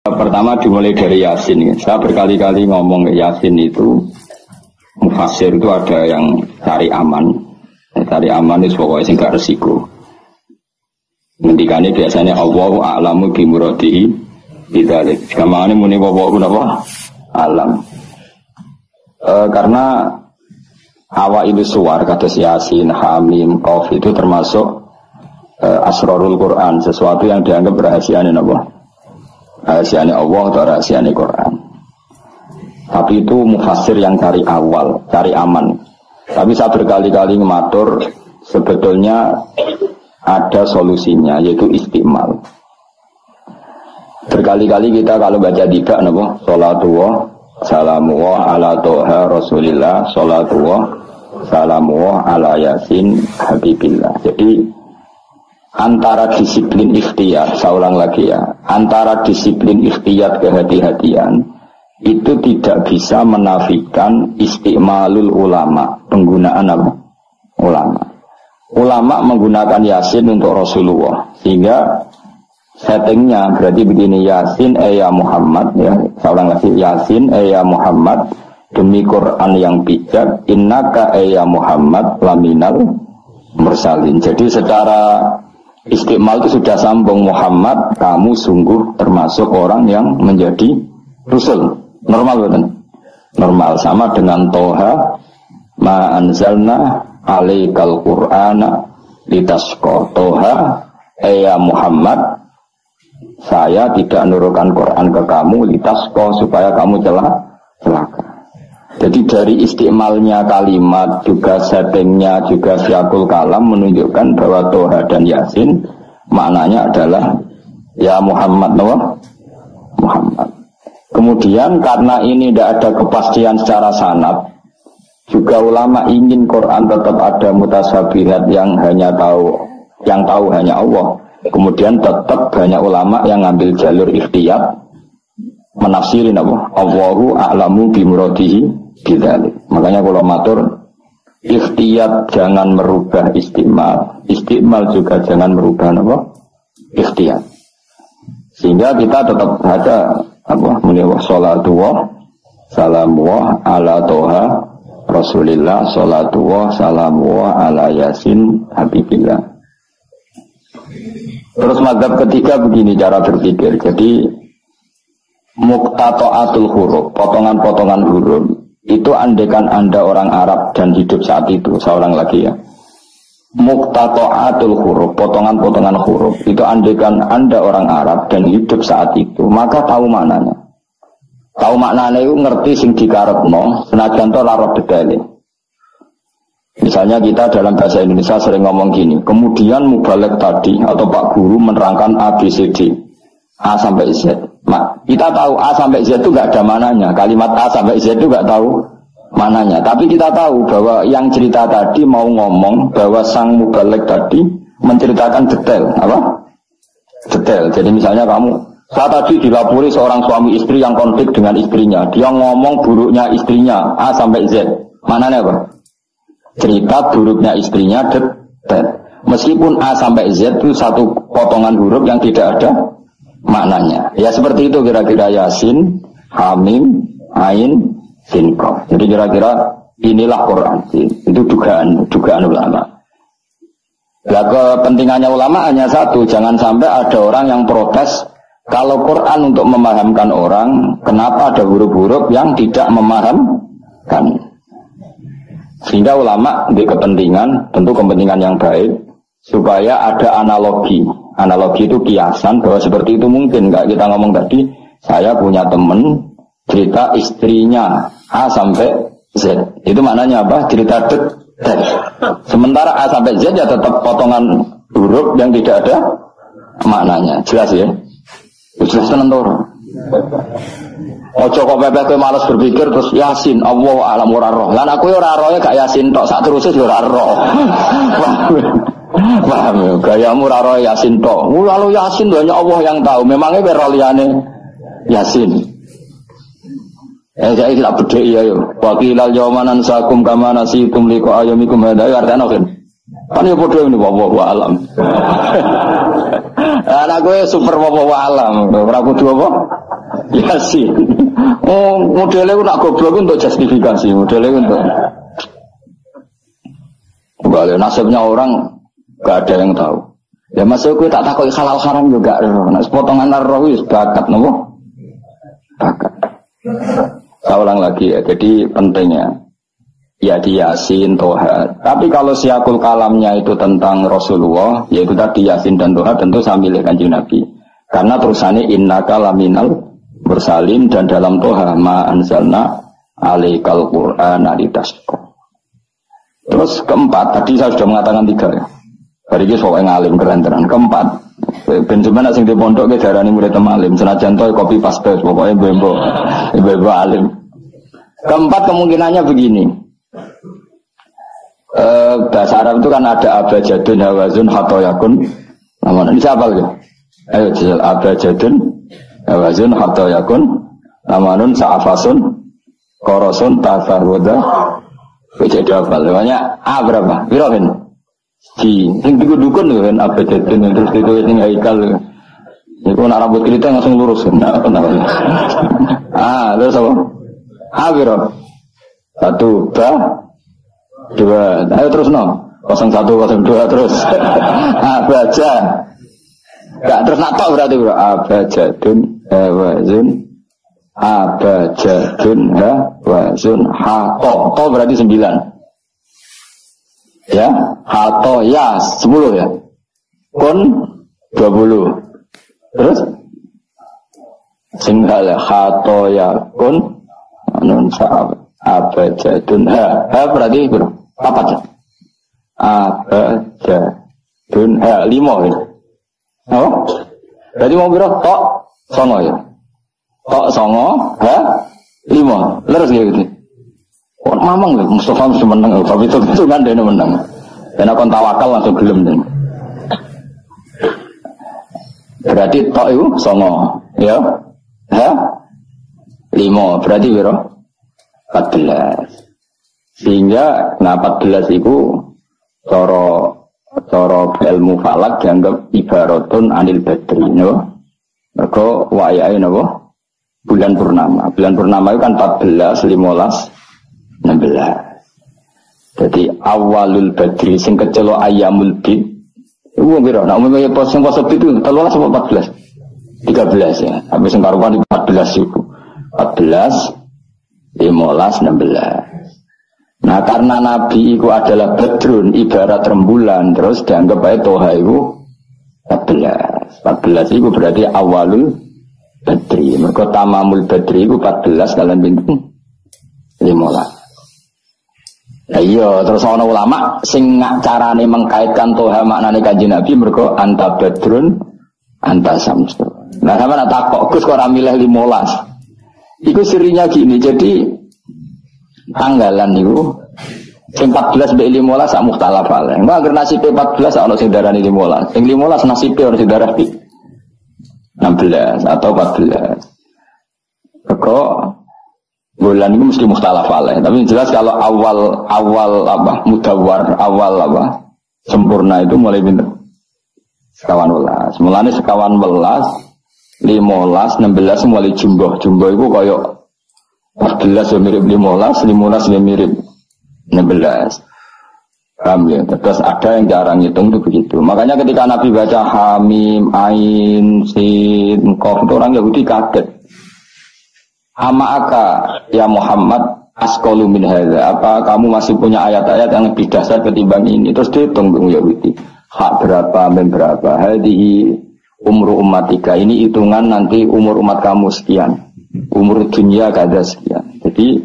Pertama dimulai dari Yasin. Saya berkali-kali ngomong Yasin itu mufassir itu ada yang cari aman. Cari aman itu pokoknya sing gak resiko. Ngendikane biasanya Allahu a'lamu bi muradihi bidzalik. Kamane muni wawahu napa? Alam. Karena awal itu suar kados Yasin, Hamim, Qaf itu termasuk asrarul Quran, sesuatu yang dianggap rahasiane napa? Rahasiane Allah atau rahasiane Quran. Tapi itu mufassir yang cari awal, cari aman. Tapi saya berkali-kali ngematur sebetulnya ada solusinya, yaitu istimal. Berkali-kali kita kalau baca tiga napa? Salatullah salamullah ala toha rasulillah, salatullah salamullah ala yasin habibillah. Jadi antara disiplin ikhtiyat, saya ulang lagi ya, antara disiplin ikhtiyat kehati-hatian itu tidak bisa menafikan istimalul ulama, penggunaan apa? Ulama. Ulama menggunakan Yasin untuk Rasulullah, sehingga settingnya berarti begini: Yasin ya Muhammad, ya saya ulang lagi, Yasin ya Muhammad demi Quran yang bijak, innaka ya Muhammad laminal mursalin. Jadi secara istimal itu sudah sambung, Muhammad kamu sungguh termasuk orang yang menjadi Rasul. Normal betul? Normal, sama dengan Toha ma anzalna alaikal qur'ana litasqa. Toha ya Muhammad, saya tidak nurunkan Quran ke kamu litasqa, supaya kamu celaka. Jadi dari istimalnya kalimat, juga settingnya, juga siakul kalam menunjukkan bahwa Toha dan Yasin maknanya adalah ya Muhammad, Muhammad. Kemudian karena ini tidak ada kepastian secara sanad, juga ulama ingin Quran tetap ada mutasyabihat yang tahu hanya Allah. Kemudian tetap banyak ulama yang ngambil jalur ikhtiyat menafsirin apa? Allahu a'lamu bi muradihi bidzalik. Makanya kalau matur ikhtiyat jangan merubah istimal, istimal juga jangan merubah apa? Ikhtiyat. Sehingga kita tetap ada apa? Menewah salatullah salamullah ala toha rasulillah, salatullah salamullah ala yasin habibillah. Terus mazhab ketiga begini cara berpikir. Jadi muqtata'atul huruf, potongan-potongan huruf itu andekan Anda orang Arab dan hidup saat itu, seorang lagi ya. Muqtata'atul huruf, potongan-potongan huruf itu andekan Anda orang Arab dan hidup saat itu, maka tahu maknanya. Tahu maknanya itu ngerti sing dikarepno, senajan to lara detaile. Misalnya kita dalam bahasa Indonesia sering ngomong gini, kemudian mubalek tadi atau Pak Guru menerangkan A, B, C, D, A sampai Z. Kita tahu A sampai Z itu nggak ada mananya, kalimat A sampai Z itu nggak tahu mananya. Tapi kita tahu bahwa yang cerita tadi mau ngomong bahwa sang mubalek tadi menceritakan detail, apa? Detail. Jadi misalnya saya tadi dilapori seorang suami istri yang konflik dengan istrinya, dia ngomong buruknya istrinya A sampai Z. Mananya apa? Cerita buruknya istrinya detail. Meskipun A sampai Z itu satu potongan huruf yang tidak ada maknanya. Ya seperti itu kira-kira Yasin, Hamim, Ain, Sin, Qaf. Jadi kira-kira inilah Quran. Itu dugaan ulama. Nah, kepentingannya ulama hanya satu, jangan sampai ada orang yang protes kalau Quran untuk memahamkan orang, kenapa ada huruf-huruf yang tidak memahamkan? Sehingga ulama di kepentingan, tentu kepentingan yang baik, supaya ada analogi. Analogi itu kiasan bahwa seperti itu mungkin. Enggak, kita ngomong tadi, saya punya teman cerita istrinya A sampai Z. Itu maknanya apa? Cerita detail. Sementara A sampai Z ya tetap potongan huruf yang tidak ada maknanya. Jelas ya? Jelas tenan to. Ojo kok pepeh kowe males berpikir terus Yasin Allah alam ora roh. Lan aku ora rohe gak Yasin tok, sak terus yo ora roh. Paham, gayamu ora roh Yasin tok. Lalu Yasin hanya Allah yang tahu. Memangnya ora liyane Yasin. Jadi tak bedhe ya yo. Wa qilal yawmanan sakum kama nasitum liqa ayyamikum hada artane kan. Kan ya padha ngene wallahu alam. Ana kowe super wallahu alam. Ora kudu apa? Yasin. Oh, modelnya nak goblok untuk justifikasi, modelnya untuk balik nasibnya orang gak ada yang tahu. Ya masuk gue tak takut halal haram juga. Nah, potongan roh itu bakat, nopo? Bakat. Saya ulang lagi ya. Jadi pentingnya ya di Yasin, Toha. Tapi kalau siakul kalamnya itu tentang Rasulullah, yaitu tadi Yasin dan Toha, tentu saya milih Kanjeng Nabi. Karena terusannya innaka laminal mursalin dan dalam Toha ma anzalna alaikal qur'ana litasqa. Terus keempat, tadi saya sudah mengatakan 3 ya. Hari ini soalnya ngalim keren-keren. Keempat, Benjamin asing di pondok ke darah ini murid alim. Senajan toy kopi paste, pokoknya ibu alim. Keempat kemungkinannya begini. Bahasa Arab itu kan ada abajadun, hawazun, hatoyakun. Namun ini siapa lagi? Ayo jajal abajadun, hawazun, hatoyakun. Namanun sa'afasun, korosun, tafarwada. Jadi apa? Namanya A berapa? Birohin. Di yang dukun tuh kan abajadun terus itu yang haikal. Itu nak rambut kita langsung lurus kan? Terus apa? A biro. 1, 2. Ayo terus no. 01, 02 terus. Baca. Enggak terus nak tok berarti bro. Abajadun wazun. Abajadun wazun to berarti 9. Ya, hato ya 10 ya. Kun 20. Terus singgah hato ya kun anun sa'ab abajadun berarti bro. Apa aja? Abajadun 5 ya. Oh? Berarti mau biro tok songo ya. Tok songo 5. Leres gitu. Oh, mamang lho, Mustafa mesti menang, tapi itu kan dia menang. Dan aku tawakal langsung gelem deh. Berarti tok itu songo, ya? 5, berarti biro 14. Sehingga, 14 itu coro ilmu falak dianggap ibaratun anil badri, no? Mereka wayai, no? Bulan purnama. Bulan purnama itu kan 14, 15, 16. Jadi awalul badri sing kecelo ayamul bid. Iku piro? Nek umumnya poso bid itu 13 atau 14? 13 ya. Habis sing karuan 14 itu. 14 15 16. Nah, karena Nabi itu adalah badrun ibarat rembulan, terus dianggap bae toha itu 14. 14 itu berarti awalul badri. Mergo tamamul badri itu 14 kalian pinten 15. Iya, terus ana ulama sing carane mengkaitkan toha maknane Kanjeng Nabi mergo anta badrun anta samsu. Nah, sampe nak takok Gus kok ora milih 15. Iku sirinya gini, jadi tanggalan niku sing 14 mbek 15 sak mukhtalaf ale. Engko anggere nasibe 14 ana sing darani 15. Sing 15 nasibe ana sing darani 16 atau 14. Kok bulan itu mesti mukhtalaf alaih. Tapi jelas kalau awal apa mudawwar, awal apa sempurna itu mulai pinter sekawan welas. Mulane sekawan welas, 15, 16 mulai jumbo. Jumbo itu koyok 14 ya mirip 15, 15 ya mirip 16. Paham ya? Terus ada yang jarang hitung itu begitu. Makanya ketika Nabi baca Hamim, Ain, Sin, Qaf itu orang Yahudi kaget. Ama'aka ya Muhammad asqalu min hadza. Apa kamu masih punya ayat-ayat yang lebih dasar ketimbang ini? Terus dihitung Yahudi. Hak berapa, mem berapa. Hadhihi umru ummatika. Ini hitungan nanti umur umat kamu sekian. Umur dunia kada sekian. Jadi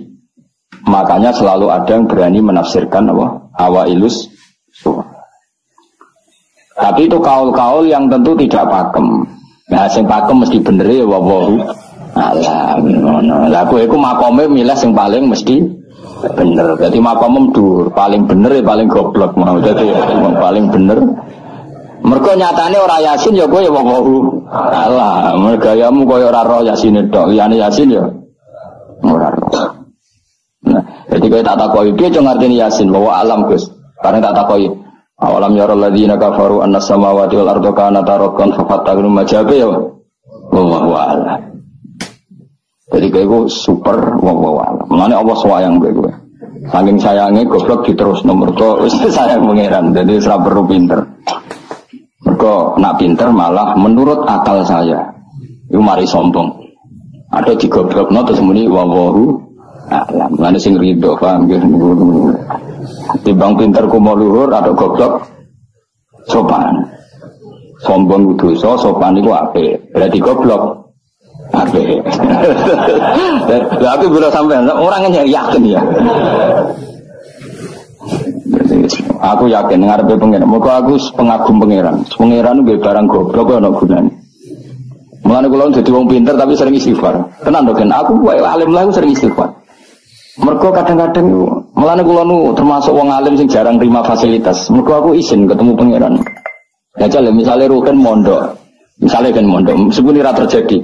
makanya selalu ada yang berani menafsirkan apa? Awailus surah. Tapi itu kaul-kaul yang tentu tidak pakem. Nah, sing pakem mesti bener ya wawahu. Alah, lah kowe iku makome milih sing paling mesti bener. Dadi makome dhuwur, paling bener ya paling goblok mau. Dadi paling bener. Mergo nyatane ora Yasin ya kowe ya wawahu. Alah, mergayamu koyo ora roh Yasin tok. Liyane Yasin ya ora roh. Nah, jadi kowe tak takoki piye yo ngarteni Yasin bahwa alam Gus. Karena tak takoki awalam ya alladzina kafaru annas samawati wal ardu kanata rakan fa fataqnu majabe ya. Wallahu a'lam. kowe super wae. Mulane Allah sayang kowe. Saking sayangnya goblok diterusno mergo wis sayang pangeran. Jadi ora perlu pinter. Mergo nak pinter malah menurut akal saya. Iku mari sombong. Ada digoblokno terus muni wallahu a'lam. Mulane sing rido paham nggih. Timbang pinter ku mau luhur ada goblok sopan. Sombong dosa, sopan iku apik. Berarti goblok apik. Lah aku bila sampean orang yang yakin ya. Aku yakin ngarepe pangeran. Moga aku pengagum pangeran. Pangeran ku barang goblok ana gunane. Mulane kula dadi wong pinter tapi sering istighfar. Tenan to kan aku wae alim lah sering istighfar. Mergo kadang-kadang mulane kula nu termasuk wong alim sing jarang terima fasilitas. Mergo aku izin ketemu pangeran. Ya jale misale Rugen mondok. Misale kan mondok, meskipun ora terjadi.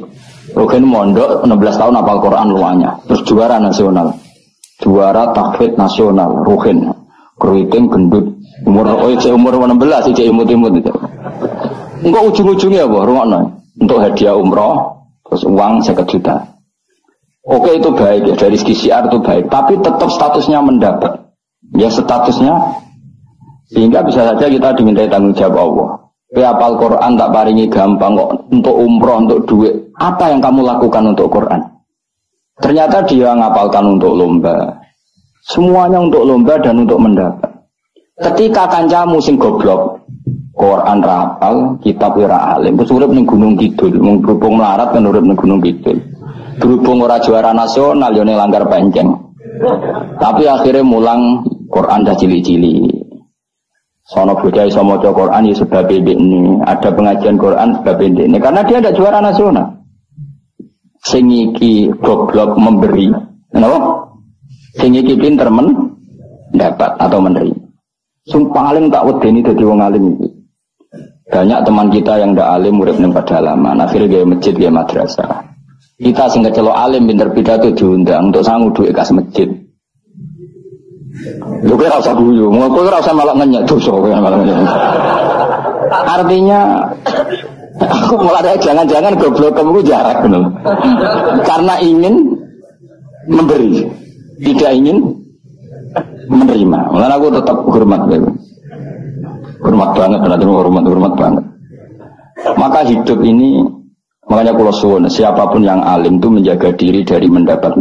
Rugen mondok 16 tahun hafal Quran luanya. Terus juara nasional. Juara tahfidz nasional Rugen. Keriting gendut umur 16 cek imut-imut itu. Engko ujung-ujungnya apa? Rungokno. Untuk hadiah umroh terus uang 50 juta. Oke itu baik ya dari segi syiar itu baik, tapi tetap statusnya mendapat. Ya statusnya sehingga bisa saja kita dimintai tanggung jawab Allah. Hafal Quran tak paringi gampang kok untuk umroh, untuk duit. Apa yang kamu lakukan untuk Quran? Ternyata dia ngapalkan untuk lomba. Semuanya untuk lomba dan untuk mendapat. Ketika kancamu sing goblok, Quran rapal, kitab ora alim, terus urip ning Gunung Kidul, mung berhubung melarat kan urip ning Gunung Kidul. Berhubung ora juara nasional yo ning Langgar Penceng. Tapi akhirnya mulang Quran dah cili-cili. Sono bocah iso maca Quran ya sebab ini, ada pengajian Quran sebab ini karena dia ada juara nasional. Sing iki goblok memberi, kenapa? Sing iki pinter mendapat atau menerima. Sing paling tak wedeni dadi wong alim iki. Banyak teman kita yang ndak alim urip ning pedalaman, akhirnya gawe masjid, gawe madrasah. Kita sing kecelok alim pinter pidato diundang untuk sangu duit kas masjid. Lho kowe ora usah guyu, kowe ora usah malah ngenyek dosa kowe malah ngenyek. Artinya aku mulai jangan-jangan goblokmu jarak bener. Karena ingin memberi, tidak ingin menerima. Mulane aku tetap hormat kowe. Hormat banget, hormat banget. Maka hidup ini, makanya kalau suwun, siapapun yang alim itu menjaga diri dari mendapat.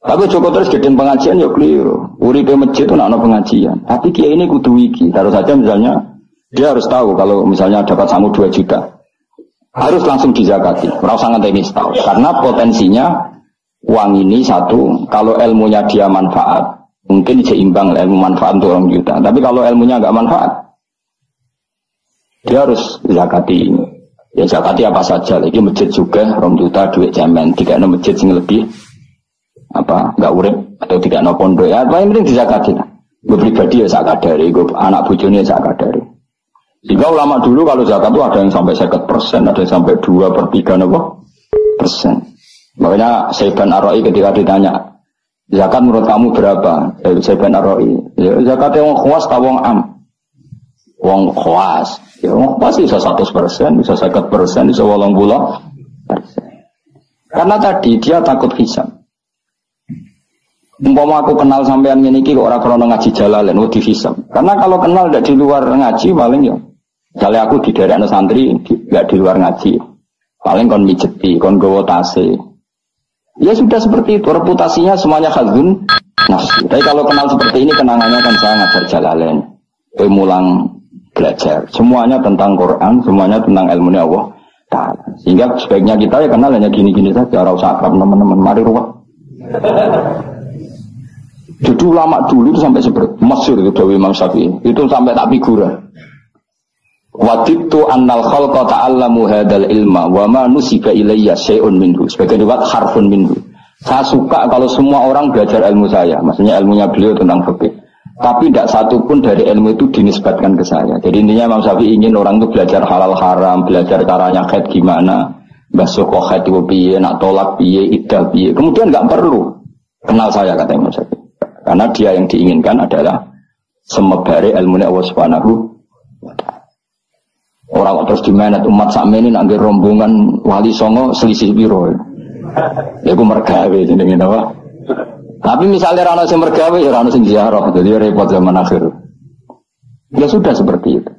Tapi Joko terus gedeng pengajian ya keliru. Uripe masjid itu nak ada pengajian. Tapi kiai ini kudu iki. Taruh saja misalnya dia harus tahu kalau misalnya dapat sangu 2 juta, harus langsung dizakati. Ora usah ngenteni setahun. Karena potensinya uang ini satu, kalau ilmunya dia manfaat, mungkin seimbang ilmu manfaat untuk 2 juta. Tapi kalau ilmunya enggak manfaat, dia harus zakati ini. Ya zakati apa saja. Lagi masjid juga 2 juta duit cemen. Tidak ada masjid sing lebih enggak urip atau tidak ada pondok ya. Paling penting dizakati. Gue pribadi ya sak kadare, gue anak bojone sak kadare. Jika ulama dulu kalau zakat itu ada yang sampai 50%, ada yang sampai 2/3 persen. Makanya Saiban Ar-Ra'i ketika ditanya, zakat menurut kamu berapa? Saiban Ar-Ra'i, ya, zakatnya wong khawas ta wong am? Wong khawas. Ya wong khawas bisa 100%, bisa 50%, bisa 80%. Karena tadi dia takut hisab. Umpama aku kenal sampean ngene iki kok ora krono ngaji Jalalain wedi hisab. Karena kalau kenal ndak di luar ngaji paling ya jale aku di daerah santri enggak di luar ngaji. Paling kon mijeti, kon gowo tase. Ya sudah seperti itu, reputasinya semuanya khazun nafsi. Tapi kalau kenal seperti ini kenangannya kan saya ngajar Jalalain. Mulang belajar. Semuanya tentang Quran, semuanya tentang ilmu Allah Ta'ala. Sehingga sebaiknya kita ya kenal hanya gini-gini saja, ora usah akrab teman-teman, mari ruwet. Jadi ulama dulu itu sampai seperti masyhur itu Dawi Imam Syafi'i. Itu sampai tak figura. Waditu annal khalqa ta'allamu hadzal ilma wa ma nusiba ilayya syai'un minhu. Sebagai riwayat harfun minhu. Saya suka kalau semua orang belajar ilmu saya, maksudnya ilmunya beliau tentang fikih. Tapi tidak satu pun dari ilmu itu dinisbatkan ke saya. Jadi intinya Imam Syafi'i ingin orang itu belajar halal haram, belajar caranya haid gimana, basuh kok haid piye, nak tolak piye, iddah piye. Kemudian enggak perlu kenal saya, kata Imam Syafi'i. Karena dia yang diinginkan adalah semebare ilmunya Allah Subhanahu wa ta'ala. Orang terus dimenet umat sakmene nak rombongan wali songo selisih piro. Ya aku mergawe jenenge apa? Tapi misalnya rano sing mergawe ya rano sing ziarah, jadi repot zaman akhir. Ya sudah seperti itu.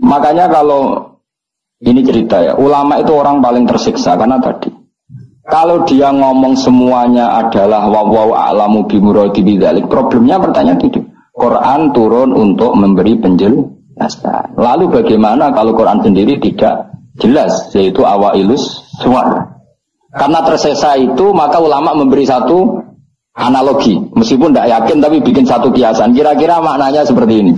Makanya kalau ini cerita ya, ulama itu orang paling tersiksa karena tadi kalau dia ngomong semuanya adalah wallahu a'lamu bimuradi bidzalik, problemnya pertanyaan itu. Quran turun untuk memberi penjelasan. Lalu bagaimana kalau Quran sendiri tidak jelas, yaitu awailus suwar. Karena tersesa itu maka ulama memberi satu analogi, meskipun tidak yakin tapi bikin satu kiasan. Kira-kira maknanya seperti ini.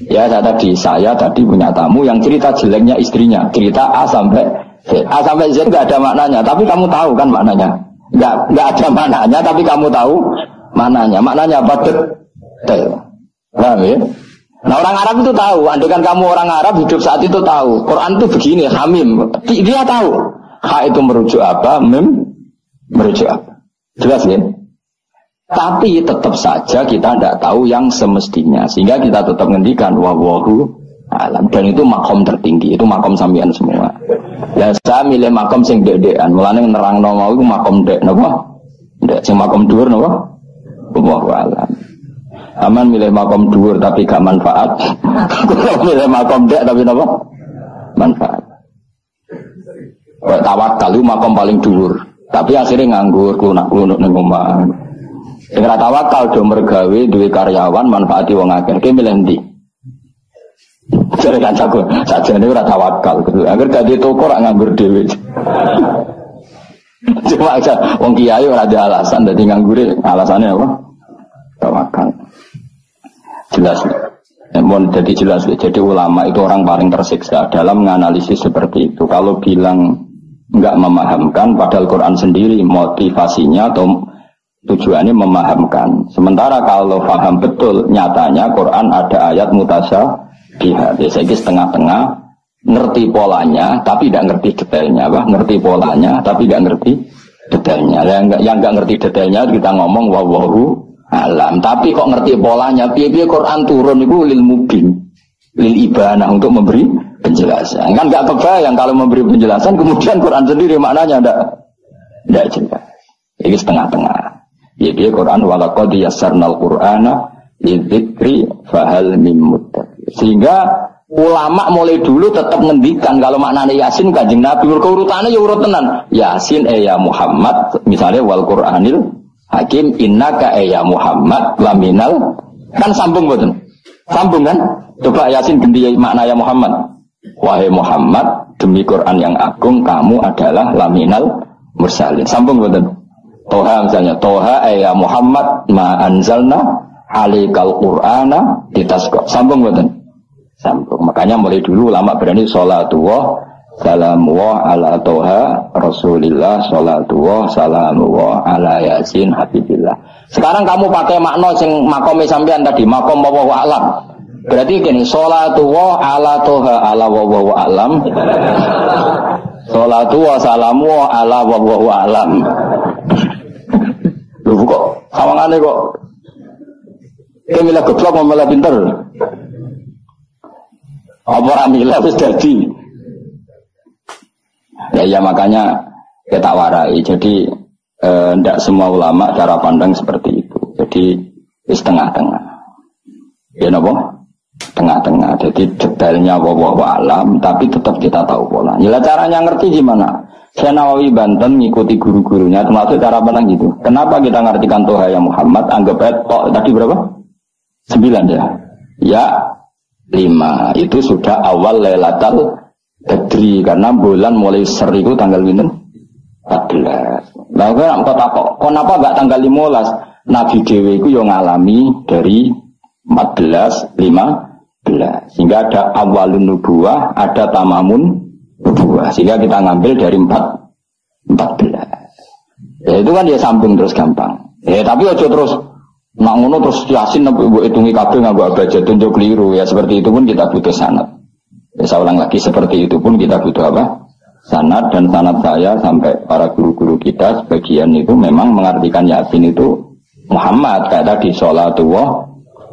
Ya saya tadi punya tamu yang cerita jeleknya istrinya, cerita A sampai Z. A sampai Z nggak ada maknanya, tapi kamu tahu kan maknanya. Nggak ada maknanya, tapi kamu tahu maknanya. Maknanya apa? Detail. Paham ya? Nah orang Arab itu tahu. Andaikan kamu orang Arab hidup saat itu tahu. Quran itu begini, hamim. Dia tahu. Ha itu merujuk apa? Mim merujuk apa? Jelas ya? Tapi tetap saja kita tidak tahu yang semestinya. Sehingga kita tetap ngendikan wallahu alam. Dan itu makom tertinggi. Itu makom sampean semua. Ya saya milih makom sing dek-dekan. Mulane nerangno mau iku makom dek napa? Dek sing makom dhuwur napa? Wallahu alam. Aman milih makom dhuwur tapi gak manfaat. Milih makom dek tapi napa? Manfaat. Tawakal itu makom paling dhuwur. Tapi akhirnya nganggur klunak-klunuk ning omah. Sing ora tawakal do mergawe duwe karyawan manfaati wong akeh. Ki milih ndi? Jare kan jago, sajane ora tawakal. Agar dadi toko ora nganggur dhewe. Cuma aja wong kiai ora ada alasan dadi nganggure, alasannya apa? Tawakal. Jelas. Mohon jadi jelas. Jadi ulama itu orang paling tersiksa dalam menganalisis seperti itu. Kalau bilang enggak memahamkan, padahal Quran sendiri motivasinya atau tujuannya memahamkan. Sementara kalau paham betul, nyatanya Quran ada ayat mutasyabihat. Saya kira setengah-tengah, ngerti polanya, tapi tidak ngerti detailnya. Ngerti polanya, tapi tidak ngerti detailnya. Yang nggak ngerti detailnya kita ngomong wallahu alam. Tapi kok ngerti polanya? Piye-piye Quran turun itu lil mubin, lil ibanah untuk memberi penjelasan. Kan nggak kebayang kalau memberi penjelasan, kemudian Quran sendiri maknanya tidak jelas. Ini setengah-tengah. Jadi Quran walaqad yassarnal Qur'ana lidzikri fahal mim muddakir. Sehingga ulama mulai dulu tetap ngendikan kalau maknanya Yasin Kanjeng Nabi urutannya ya urut tenan. Yasin ya Muhammad, misalnya wal Qur'anil Hakim innaka ya Muhammad laminal, kan sambung mboten? Sambung kan? Coba Yasin ganti makna ya Muhammad. Wahai Muhammad, demi Quran yang agung kamu adalah laminal mursalin. Sambung mboten? Toha misalnya, Toha ya Muhammad ma anzalna alikal Qur'ana ditasqa. Sambung betul. Sambung. Makanya mulai dulu ulama berani sholatullah salamullah ala Toha Rasulillah, sholatullah salamullah ala Yasin Habibillah. Sekarang kamu pakai makna sing makome sampean tadi, makom wallahu alam. Berarti gini, sholatullah ala Toha ala wallahu alam. Sholatullah salamullah ala wallahu alam. Loh kok sawangane kok milah goblok mau malah pinter. Apa ora milah wis dadi. Ya makanya kita warai. Jadi ndak semua ulama cara pandang seperti itu. Jadi setengah-tengah. Ya napa? Tengah-tengah. Jadi detailnya wallahu alam tapi tetap kita tahu pola. Ya caranya ngerti gimana? Saya Nawawi Banten ngikuti guru-gurunya termasuk cara pandang gitu. Kenapa kita ngartikan Toha ya Muhammad? Anggap aja tadi berapa? 9 ya. Ya 5. Itu sudah awal Lailatul Qadri karena bulan mulai seri itu tanggal pinten? 14. Lah kok kenapa enggak tanggal 15? Nabi dhewe iku yo ngalami dari 14 15. Sehingga ada awalun nubuwah, ada tamamun nubuwah. Sehingga kita ngambil dari 14. Ya itu kan dia sambung terus gampang. Ya tapi aja terus nak ngono terus Yasin mbok hitungi kabeh nganggo abjad tunjuk keliru. Ya seperti itu pun kita butuh sanad. Ya saya ulang lagi, seperti itu pun kita butuh apa? Sanad. Dan sanad saya sampai para guru-guru kita sebagian itu memang mengartikan Yasin itu Muhammad kayak tadi sholatullah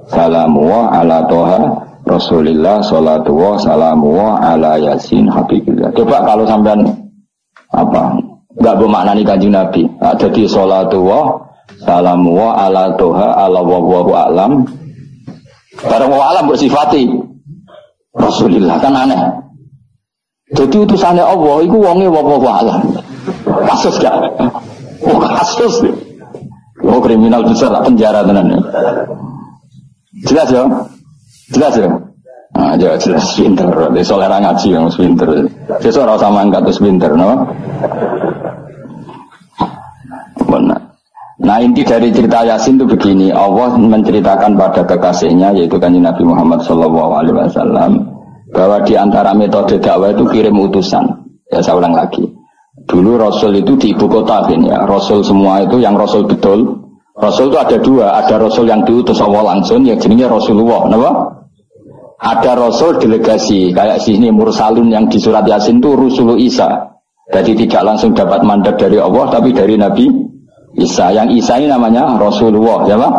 salamullah ala Toha Rasulillah sholatullah salamullah ala Yasin Habibillah. Coba kalau sampean apa Enggak bermaknani Kanjeng Nabi. Jadi sholatu wa salamu wa ala toha ala wallahu alam. Barang wa alam bersifati Rasulullah kan aneh. Jadi utusannya Allah itu wonge wallahu alam. Kasus gak? Oh kasus. Oh kriminal besar penjara tenan. Jelas ya? Jelas ya? Nah, jelas pinter. Soalnya ngaji yang pinter. Sesuatu orang sama angkat terus pinter, no? Benar. Nah inti dari cerita Yasin itu begini, Allah menceritakan pada kekasihnya yaitu Kanjeng Nabi Muhammad SAW bahwa di antara metode dakwah itu kirim utusan. Ya saya ulang lagi. Dulu Rasul itu di ibu kota kan ya. Rasul semua itu yang Rasul betul. Rasul itu ada dua, ada Rasul yang diutus Allah langsung, yang jenisnya Rasulullah, kenapa? Ada Rasul delegasi, kayak sini Mursalun yang di surat Yasin itu Rusulu Isa. Jadi tidak langsung dapat mandat dari Allah, tapi dari Nabi Isa. Yang Isa ini namanya Rasulullah, ya Pak?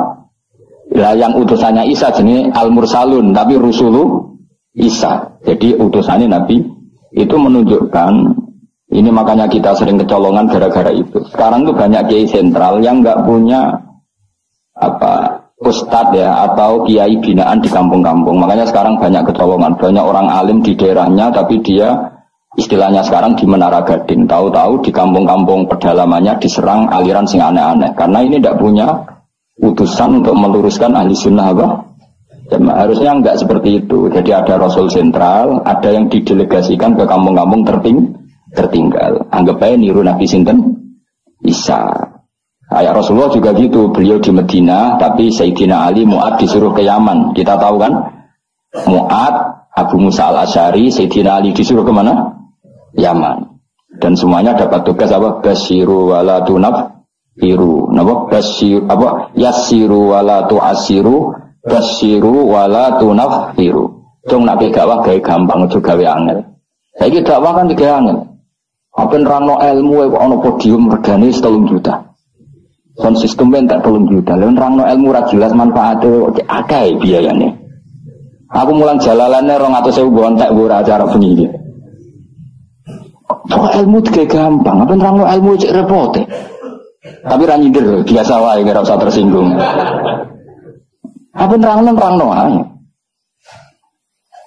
Lah yang utusannya Isa jenis Al-Mursalun, tapi Rusulu Isa. Jadi utusannya Nabi itu menunjukkan, ini makanya kita sering kecolongan gara-gara itu. Sekarang tuh banyak kiai sentral yang nggak punya ustadz ya atau kiai binaan di kampung-kampung. Makanya sekarang banyak kecolongan, banyak orang alim di daerahnya, tapi dia istilahnya sekarang di Menara Gading. Tahu-tahu di kampung-kampung pedalamannya diserang aliran sing aneh-aneh. Karena ini tidak punya utusan untuk meluruskan ahli sunnah apa? Ya, harusnya enggak seperti itu. Jadi ada Rasul sentral, ada yang didelegasikan ke kampung-kampung tertinggal. Anggap aja niru Nabi Sinten Isa. Kayak Rasulullah juga gitu, beliau di Medina, tapi Sayyidina Ali Mu'ad disuruh ke Yaman. Kita tahu kan, Mu'ad, Abu Musa al-Asy'ari, Sayyidina Ali disuruh ke mana? Yaman. Dan semuanya dapat tugas apa? Basyiru wala tunaffiru. Napa? Basyiru apa? Yassiru wala tu'assiru, basyiru wala tunaffiru. Dong nak dakwah gawe gampang aja gawe angel. Saiki dakwah kan gawe angel. Apa nerangno ilmu kok ana podium regane 3 juta. Kon sistemnya tak 3 juta. Lalu nerangno ilmu ra jelas manfaatnya akeh biayane. Aku mulang jalalannya 200.000 bontek ora acara bengi. Kok ilmu digawe gampang, apa nerangno ilmu cek repot. Tapi ra nyindir biasa wae ora usah tersinggung. Apa nerangno ae.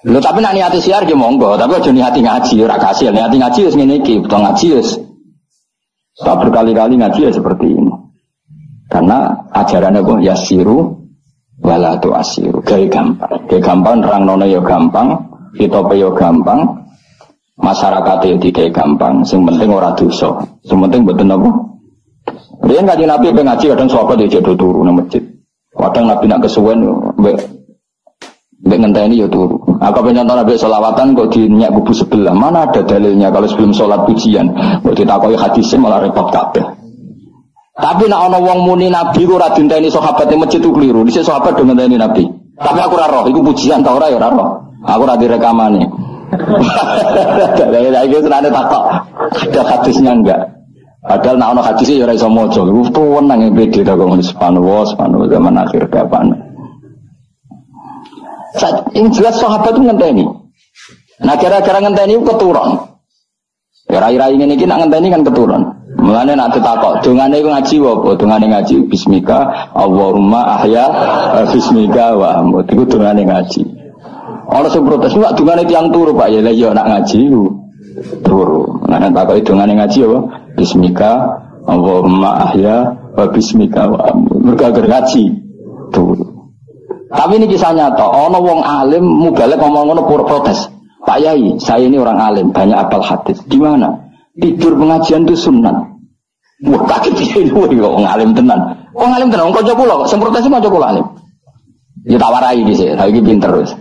Lho tapi nak niati siar ki monggo, tapi aja niati ngaji ora kasil. Niati ngaji wis ngene iki, butuh ngaji wis. Tak berkali-kali ngaji ya seperti ini. Karena ajarannya kok yasiru wala tu'asiru. Gawe gampang. Gawe gampang nerangno ya gampang, hitope ya gampang. Masyarakat ya digawe gampang, sing penting ora dosa. Sing penting mboten apa? Riyen kanjeng Nabi ngaji kadang sahabat ya jatuh turu nang masjid. Kadang Nabi nak kesuwen mbek ngenteni ya turu. Aku pengen nonton Nabi sholawatan kok dinyak kubu sebelah. Mana ada dalilnya kalau sebelum sholat pujian? Kok ditakoki hadisnya malah repot kabeh. Tapi nak ana wong muni Nabi ku ora dinteni sahabat ning masjid ku keliru. Dhisik sahabat do ngenteni Nabi. Tapi aku ora roh, iku pujian ta ora ya ora roh. Aku ora direkamane. Lah iki senane takok. Ada hadisnya enggak? Padahal nak ana hadisnya ya ora iso maca. Iku tuwenang ing PD ta kok subhanallah zaman akhir kapan. Yang jelas sahabat itu ngenteni. Nah gara-gara ngenteni itu keturun. Ya rai-rai ini nak ngenteni kan keturun. Mulane nak ditakok, dongane iku ngaji apa? Dongane ngaji bismika Allahumma ahya bismika wa amut. Iku dongane ngaji. Ana sing protes, "Wak dongane tiyang turu, Pak." Ya lah ya nak ngaji iku turu. Nah takoki dongane ngaji apa? Bismika Allahumma ahya wa bismika wa amut. Mergo ngaji turu. Tapi ini kisah nyata, ono wong alim mubalek ngomong ngono pura protes. Pak Yai, saya ini orang alim, banyak apal hadis. Di mana? Tidur pengajian itu sunat. Wah, kaget ini wong alim tenan. Wong alim tenan, wong kanca kula kok sing protes kanca kula alim. Ya tak warai iki sik, saiki pinter wis.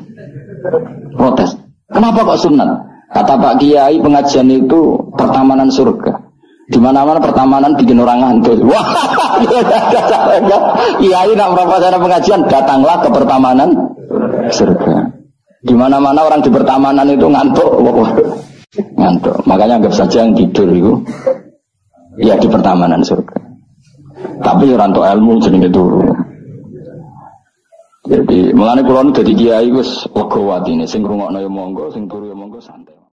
Protes. Kenapa kok sunat? Kata Pak Kiai, pengajian itu pertamanan surga. Di mana-mana pertamanan bikin orang ngantuk. Wah, Kiai nak merapat pengajian, datanglah ke pertamanan surga. Di mana-mana orang di pertamanan itu ngantuk. Ngantuk. Makanya anggap saja yang tidur itu ya di pertamanan surga. Tapi orang tua ilmu jenenge turu. Jadi mulane kula dadi kiai wis lega watine, sing ngrungokno ya monggo, sing turu ya monggo santai.